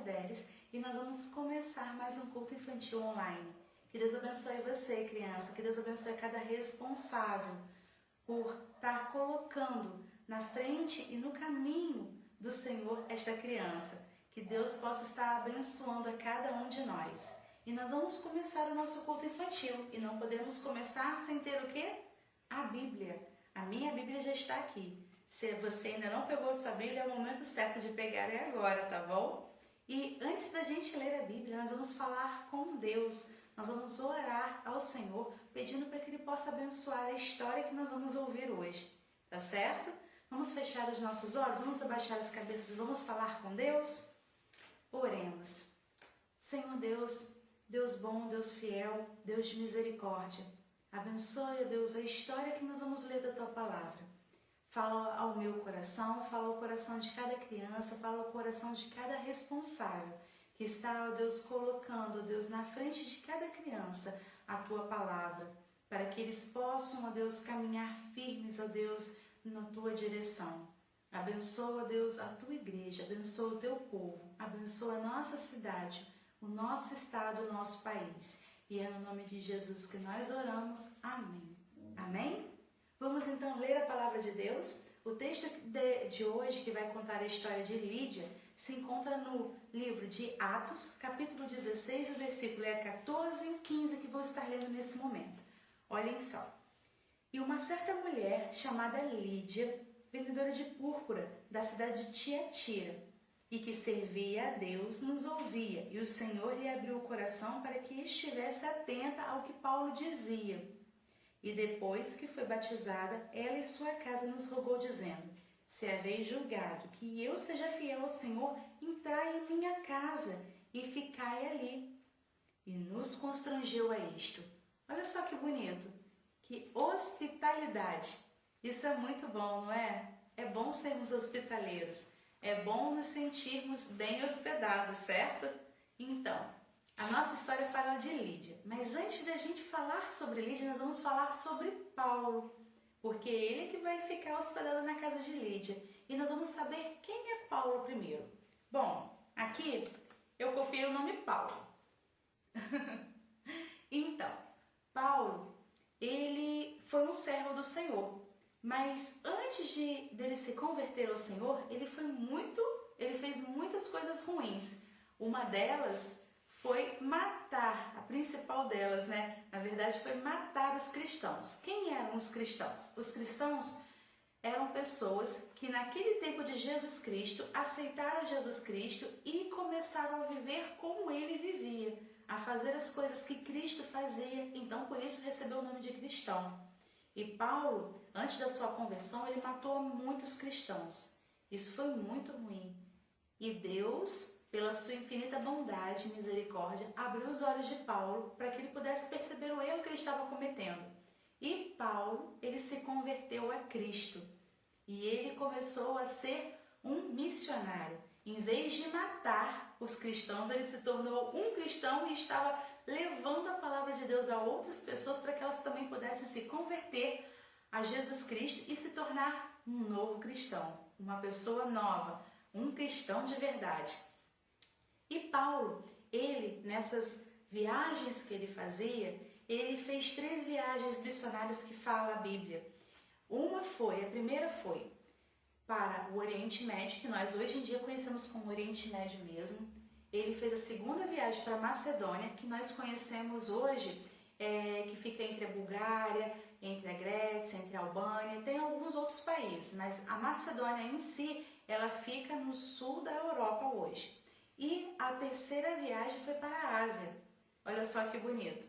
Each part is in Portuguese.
Tardeles e nós vamos começar mais um culto infantil online. Que Deus abençoe você, criança, que Deus abençoe cada responsável por estar colocando na frente e no caminho do Senhor esta criança. Que Deus possa estar abençoando a cada um de nós. E nós vamos começar o nosso culto infantil e não podemos começar sem ter o quê? A Bíblia. A minha Bíblia já está aqui. Se você ainda não pegou a sua Bíblia, é o momento certo de pegar é agora, tá bom? E antes da gente ler a Bíblia, nós vamos falar com Deus. Nós vamos orar ao Senhor, pedindo para que Ele possa abençoar a história que nós vamos ouvir hoje. Tá certo? Vamos fechar os nossos olhos, vamos abaixar as cabeças, vamos falar com Deus? Oremos. Senhor Deus, Deus bom, Deus fiel, Deus de misericórdia, abençoe, ó Deus, a história que nós vamos ler da Tua Palavra. Fala ao meu coração, fala ao coração de cada criança, fala ao coração de cada responsável que está, ó Deus, colocando, ó Deus, na frente de cada criança a Tua Palavra, para que eles possam, ó Deus, caminhar firmes, ó Deus, na Tua direção. Abençoa, ó Deus, a Tua igreja, abençoa o Teu povo, abençoa a nossa cidade, o nosso estado, o nosso país. E é no nome de Jesus que nós oramos. Amém. Amém? Vamos então ler a palavra de Deus. O texto de hoje, que vai contar a história de Lídia, se encontra no livro de Atos, capítulo 16, o versículo é 14 e o 15, que vou estar lendo nesse momento. Olhem só. E uma certa mulher, chamada Lídia, vendedora de púrpura, da cidade de Tiatira, e que servia a Deus, nos ouvia, e o Senhor lhe abriu o coração para que estivesse atenta ao que Paulo dizia. E depois que foi batizada, ela e sua casa nos rogou, dizendo: se haveis julgado que eu seja fiel ao Senhor, entrai em minha casa e ficai ali. E nos constrangeu a isto. Olha só que bonito, que hospitalidade. Isso é muito bom, não é? É bom sermos hospitaleiros. É bom nos sentirmos bem hospedados, certo? Então, a nossa história fala de Lídia, mas antes da gente falar sobre Lídia, nós vamos falar sobre Paulo, porque ele que vai ficar hospedado na casa de Lídia. E nós vamos saber quem é Paulo primeiro. Bom, aqui eu copiei o nome Paulo. Então, Paulo, ele foi um servo do Senhor, mas antes dele se converter ao Senhor, ele fez muitas coisas ruins. Uma delas foi matar, a principal delas, né? Na verdade, foi matar os cristãos. Quem eram os cristãos? Os cristãos eram pessoas que naquele tempo de Jesus Cristo aceitaram Jesus Cristo e começaram a viver como ele vivia, a fazer as coisas que Cristo fazia. Então, por isso recebeu o nome de cristão. E Paulo, antes da sua conversão, ele matou muitos cristãos. Isso foi muito ruim. E Deus, pela sua infinita bondade e misericórdia, abriu os olhos de Paulo para que ele pudesse perceber o erro que ele estava cometendo. E Paulo, ele se converteu a Cristo. E ele começou a ser um missionário. Em vez de matar os cristãos, ele se tornou um cristão e estava levando a palavra de Deus a outras pessoas para que elas também pudessem se converter a Jesus Cristo e se tornar um novo cristão, uma pessoa nova, um cristão de verdade. E Paulo, ele, nessas viagens que ele fazia, ele fez 3 viagens missionárias que fala a Bíblia. A primeira foi para o Oriente Médio, que nós hoje em dia conhecemos como Oriente Médio mesmo. Ele fez a segunda viagem para a Macedônia, que nós conhecemos hoje, que fica entre a Bulgária, entre a Grécia, entre a Albânia, tem alguns outros países, mas a Macedônia em si, ela fica no sul da Europa hoje. E a terceira viagem foi para a Ásia. Olha só que bonito.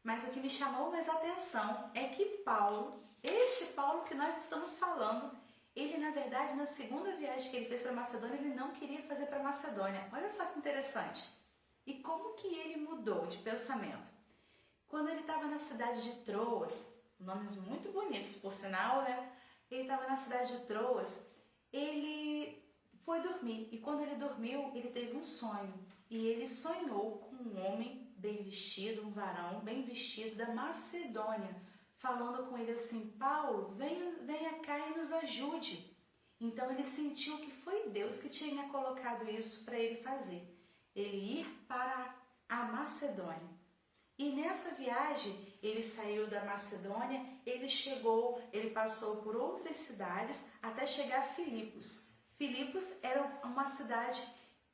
Mas o que me chamou mais atenção é que Paulo, este Paulo que nós estamos falando, ele na verdade na segunda viagem que ele fez para a Macedônia, ele não queria fazer para a Macedônia. Olha só que interessante. E como que ele mudou de pensamento? Quando ele estava na cidade de Troas, nomes muito bonitos por sinal, né? Ele estava na cidade de Troas, ele foi dormir, e quando ele dormiu, ele teve um sonho, e ele sonhou com um homem bem vestido, um varão bem vestido da Macedônia, falando com ele assim: Paulo, venha cá e nos ajude. Então ele sentiu que foi Deus que tinha colocado isso para ele fazer. ele ir para a Macedônia. E nessa viagem, ele saiu da Macedônia, ele passou por outras cidades até chegar a Filipos. Filipos era uma cidade,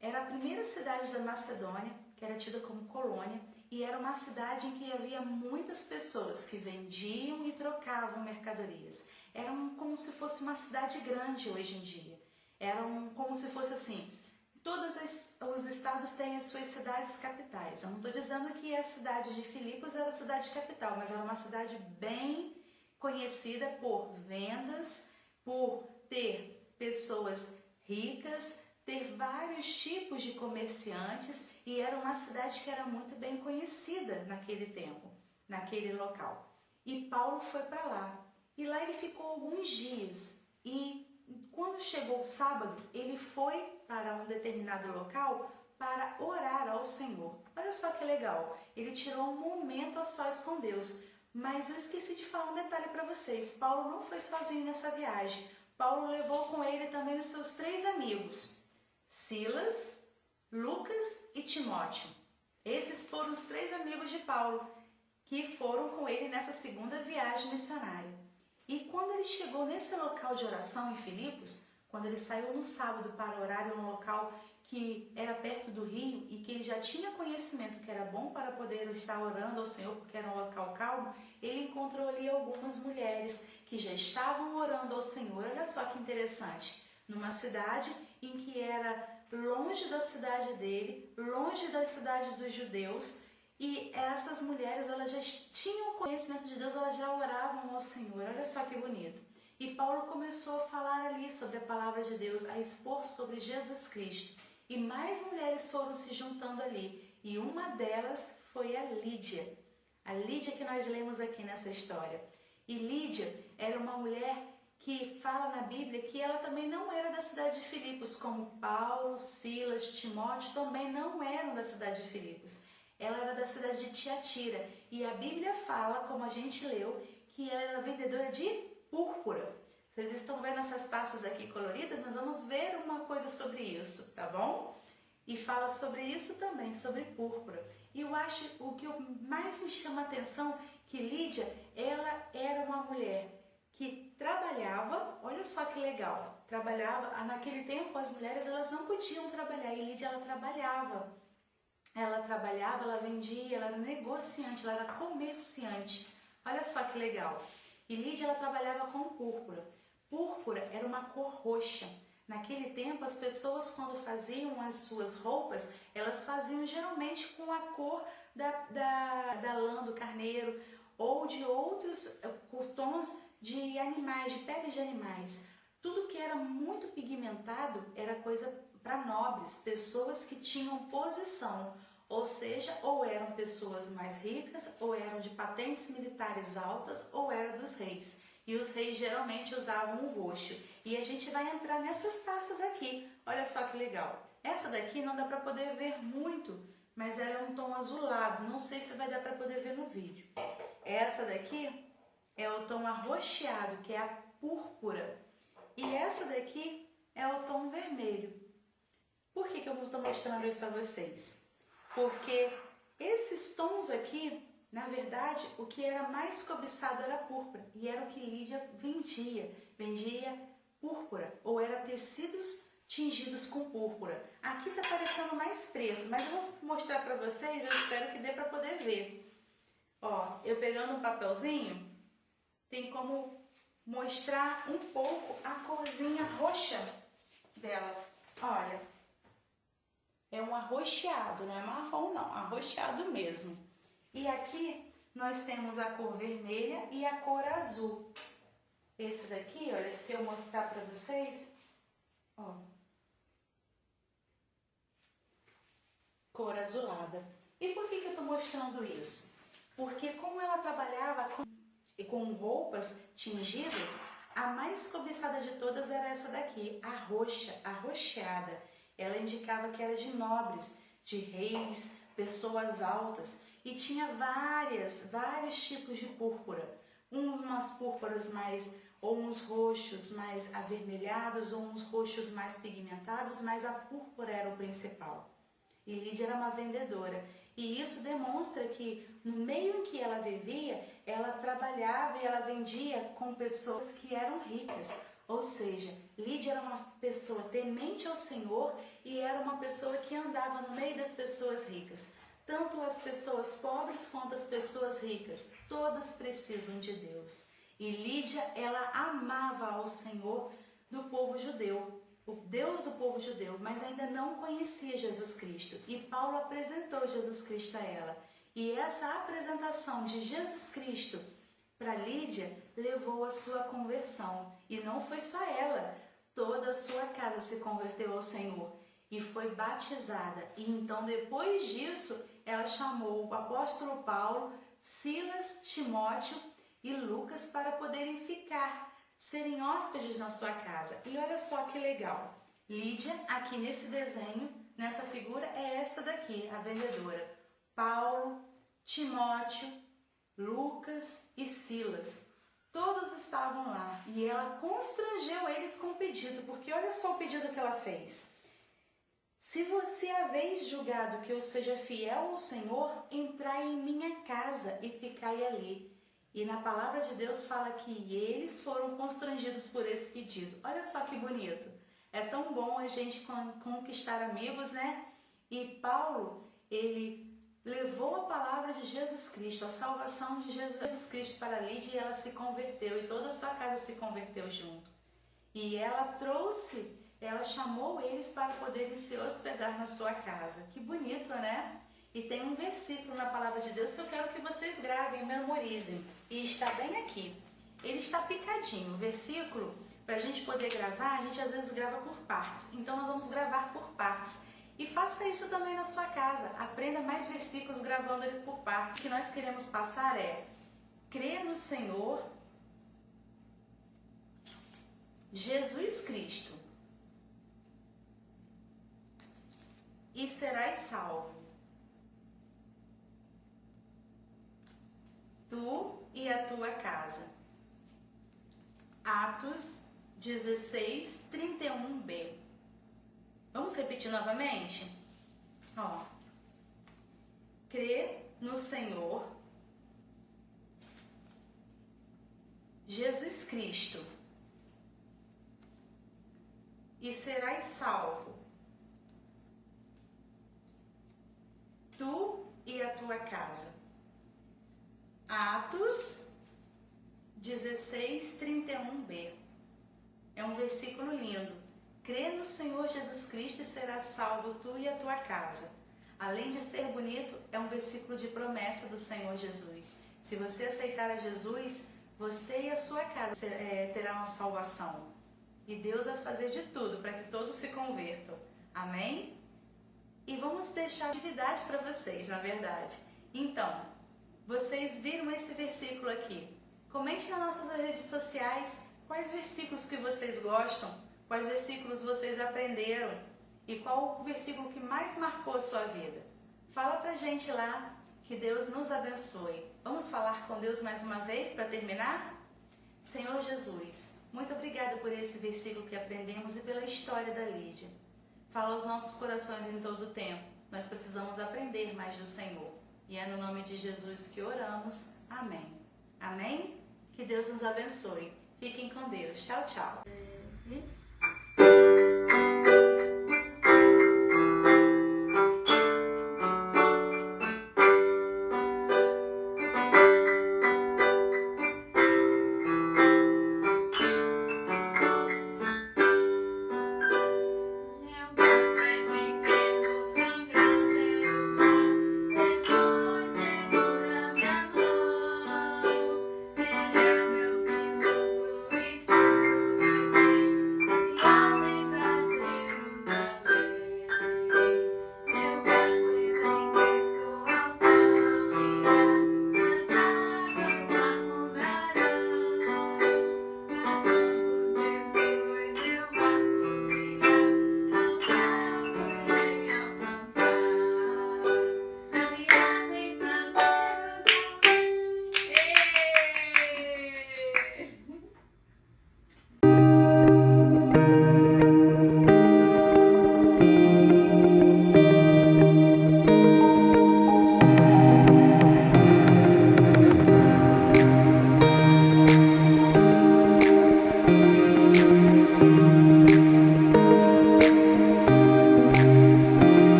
era a primeira cidade da Macedônia, que era tida como colônia, e era uma cidade em que havia muitas pessoas que vendiam e trocavam mercadorias. Era como se fosse uma cidade grande hoje em dia. Era como se fosse assim, todos os estados têm as suas cidades capitais. Eu não estou dizendo que a cidade de Filipos era a cidade capital, mas era uma cidade bem conhecida por vendas, por ter pessoas ricas, ter vários tipos de comerciantes, e era uma cidade que era muito bem conhecida naquele tempo, naquele local. E Paulo foi para lá, e lá ele ficou alguns dias, e quando chegou o sábado, ele foi para um determinado local para orar ao Senhor. Olha só que legal, ele tirou um momento a sós com Deus. Mas eu esqueci de falar um detalhe para vocês, Paulo não foi sozinho nessa viagem. Paulo levou com ele também os seus 3 amigos, Silas, Lucas e Timóteo. Esses foram os 3 amigos de Paulo que foram com ele nessa segunda viagem missionária. E quando ele chegou nesse local de oração em Filipos, quando ele saiu no sábado para orar em um local que era perto do rio e que ele já tinha conhecimento que era bom para poder estar orando ao Senhor, porque era um local calmo, ele encontrou ali algumas mulheres que já estavam orando ao Senhor. Olha só que interessante, numa cidade em que era longe da cidade dele, longe da cidade dos judeus, e essas mulheres, elas já tinham conhecimento de Deus, elas já oravam ao Senhor. Olha só que bonito. E Paulo começou a falar ali sobre a palavra de Deus, a expor sobre Jesus Cristo. E mais mulheres foram se juntando ali. E uma delas foi a Lídia. A Lídia que nós lemos aqui nessa história. E Lídia era uma mulher que fala na Bíblia que ela também não era da cidade de Filipos, como Paulo, Silas, Timóteo também não eram da cidade de Filipos. Ela era da cidade de Tiatira. E a Bíblia fala, como a gente leu, que ela era vendedora de púrpura. Vocês estão vendo essas taças aqui coloridas? Nós vamos ver uma coisa sobre isso, tá bom? E fala sobre isso também, sobre púrpura. E eu acho, o que mais me chama a atenção, que Lídia, ela era uma mulher que trabalhava, olha só que legal, trabalhava, naquele tempo as mulheres elas não podiam trabalhar, e Lídia ela trabalhava, ela vendia, ela era negociante, ela era comerciante, olha só que legal. E Lídia ela trabalhava com púrpura. Púrpura era uma cor roxa. Naquele tempo as pessoas quando faziam as suas roupas, elas faziam geralmente com a cor da lã do carneiro ou de outros tons de animais, de peles de animais. Tudo que era muito pigmentado era coisa para nobres, pessoas que tinham posição, ou seja, ou eram pessoas mais ricas, ou eram de patentes militares altas, ou eram dos reis. E os reis geralmente usavam o roxo. E a gente vai entrar nessas taças aqui. Olha só que legal. Essa daqui não dá para poder ver muito, mas ela é um tom azulado. Não sei se vai dar para poder ver no vídeo. Essa daqui é o tom arroxeado, que é a púrpura. E essa daqui é o tom vermelho. Por que eu estou mostrando isso a vocês? Porque esses tons aqui, na verdade, o que era mais cobiçado era a púrpura. E era o que Lídia vendia. Vendia púrpura, ou era tecidos tingidos com púrpura. Aqui está parecendo mais preto, mas eu vou mostrar para vocês, eu espero que dê para poder ver. Ó, eu pegando um papelzinho, tem como mostrar um pouco a corzinha roxa dela. Olha, é um arroxeado, não é marrom não, arroxeado mesmo. E aqui nós temos a cor vermelha e a cor azul. Esse daqui, olha, se eu mostrar para vocês, ó, cor azulada. E por que eu estou mostrando isso? Porque como ela trabalhava com roupas tingidas, a mais cobiçada de todas era essa daqui, a roxa, arroxeada. Ela indicava que era de nobres, de reis, pessoas altas, e tinha vários tipos de púrpura. Umas púrpuras mais, ou uns roxos mais avermelhados, ou uns roxos mais pigmentados, mas a púrpura era o principal. E Lídia era uma vendedora. E isso demonstra que no meio em que ela vivia, ela trabalhava e ela vendia com pessoas que eram ricas. Ou seja, Lídia era uma pessoa temente ao Senhor e era uma pessoa que andava no meio das pessoas ricas. Tanto as pessoas pobres quanto as pessoas ricas, todas precisam de Deus. E Lídia, ela amava ao Senhor do povo judeu, o Deus do povo judeu, mas ainda não conhecia Jesus Cristo. E Paulo apresentou Jesus Cristo a ela. E essa apresentação de Jesus Cristo para Lídia levou à sua conversão. E não foi só ela, toda a sua casa se converteu ao Senhor e foi batizada. E então, depois disso, ela chamou o apóstolo Paulo, Silas, Timóteo e Lucas para poderem serem hóspedes na sua casa. E olha só que legal, Lídia, aqui nesse desenho, nessa figura, é esta daqui, a vendedora. Paulo, Timóteo, Lucas e Silas, todos estavam lá e ela constrangeu eles com o pedido, porque olha só o pedido que ela fez. Se você haveis julgado que eu seja fiel ao Senhor, entrai em minha casa e ficai ali. E na palavra de Deus fala que eles foram constrangidos por esse pedido. Olha só que bonito. É tão bom a gente conquistar amigos, né? E Paulo, ele levou a palavra de Jesus Cristo, a salvação de Jesus Cristo para Lídia e ela se converteu e toda a sua casa se converteu junto. E ela chamou eles para poderem se hospedar na sua casa. Que bonito, né? E tem um versículo na palavra de Deus que eu quero que vocês gravem e memorizem. E está bem aqui. Ele está picadinho. O versículo, para a gente poder gravar, a gente às vezes grava por partes. Então nós vamos gravar por partes. E faça isso também na sua casa. Aprenda mais versículos gravando eles por partes. O que nós queremos passar é: crê no Senhor Jesus Cristo e serás salvo, tu e a tua casa. Atos 16, 31b. Vamos repetir novamente? Ó. Crê no Senhor Jesus Cristo e serás salvo, tu e a tua casa. Atos 16, 31b. É um versículo lindo. Crê no Senhor Jesus Cristo e serás salvo tu e a tua casa. Além de ser bonito, é um versículo de promessa do Senhor Jesus. Se você aceitar a Jesus, você e a sua casa terão uma salvação. E Deus vai fazer de tudo para que todos se convertam. Amém? E vamos deixar atividade para vocês, na verdade. Então, vocês viram esse versículo aqui? Comente nas nossas redes sociais quais versículos que vocês gostam, quais versículos vocês aprenderam e qual o versículo que mais marcou a sua vida. Fala pra gente lá, que Deus nos abençoe. Vamos falar com Deus mais uma vez para terminar? Senhor Jesus, muito obrigada por esse versículo que aprendemos e pela história da Lídia. Fala aos nossos corações em todo o tempo. Nós precisamos aprender mais do Senhor. E é no nome de Jesus que oramos. Amém. Amém? Que Deus nos abençoe. Fiquem com Deus. Tchau, tchau.